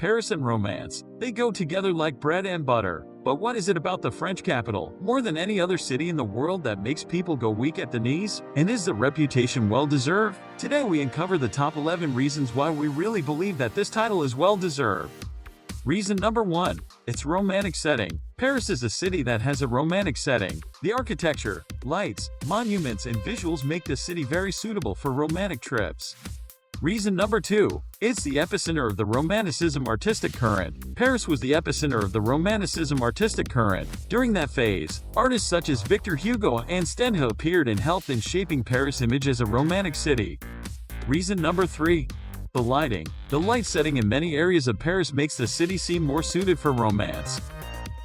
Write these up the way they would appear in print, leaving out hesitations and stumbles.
Paris and romance. They go together like bread and butter. But what is it about the French capital, more than any other city in the world, that makes people go weak at the knees? And is the reputation well-deserved? Today we uncover the top 11 reasons why we really believe that this title is well-deserved. Reason number 1. Its romantic setting. Paris is a city that has a romantic setting. The architecture, lights, monuments, and visuals make the city very suitable for romantic trips. Reason number 2. It's the epicenter of the Romanticism artistic current. Paris was the epicenter of the Romanticism artistic current. During that phase, artists such as Victor Hugo and Stendhal appeared and helped in shaping Paris' image as a romantic city. Reason number 3. The lighting. The light setting in many areas of Paris makes the city seem more suited for romance.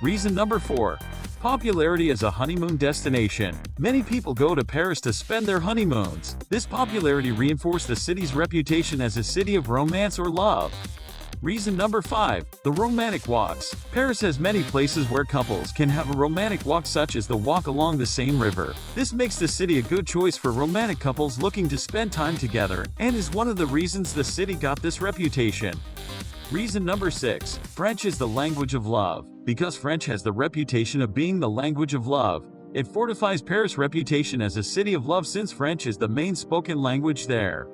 Reason number 4. Popularity as a honeymoon destination. Many people go to Paris to spend their honeymoons. This popularity reinforced the city's reputation as a city of romance or love. Reason number 5. The romantic walks. Paris has many places where couples can have a romantic walk, such as the walk along the Seine River. This makes the city a good choice for romantic couples looking to spend time together, and is one of the reasons the city got this reputation. Reason number 6. French is the language of love. Because French has the reputation of being the language of love, it fortifies Paris' reputation as a city of love, since French is the main spoken language there.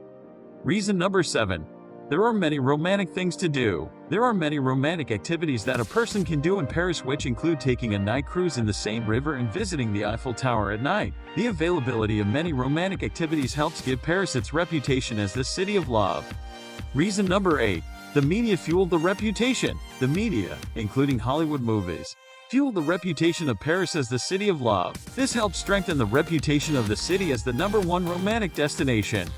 Reason number 7. There are many romantic things to do. There are many romantic activities that a person can do in Paris, which include taking a night cruise in the Seine River and visiting the Eiffel Tower at night. The availability of many romantic activities helps give Paris its reputation as the city of love. Reason number 8. The media fueled the reputation. The media, including Hollywood movies, fueled the reputation of Paris as the city of love. This helped strengthen the reputation of the city as the #1 romantic destination.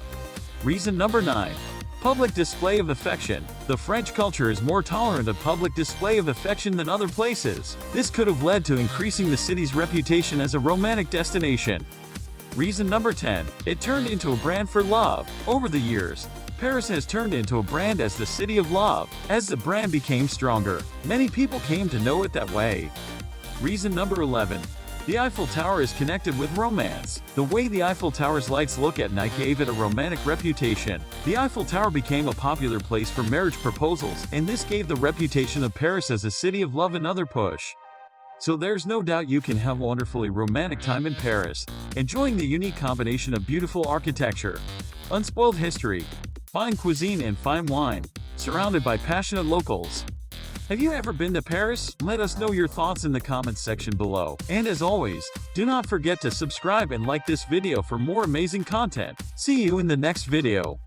Reason number 9. Public display of affection. The French culture is more tolerant of public display of affection than other places. This could have led to increasing the city's reputation as a romantic destination. Reason number 10. It turned into a brand for love. Over the years, Paris has turned into a brand as the city of love. As the brand became stronger, many people came to know it that way. Reason number 11. The Eiffel Tower is connected with romance. The way the Eiffel Tower's lights look at night gave it a romantic reputation. The Eiffel Tower became a popular place for marriage proposals, and this gave the reputation of Paris as a city of love another push. So there's no doubt you can have a wonderfully romantic time in Paris, enjoying the unique combination of beautiful architecture, unspoiled history, fine cuisine, and fine wine, surrounded by passionate locals. Have you ever been to Paris? Let us know your thoughts in the comments section below. And as always, do not forget to subscribe and like this video for more amazing content. See you in the next video.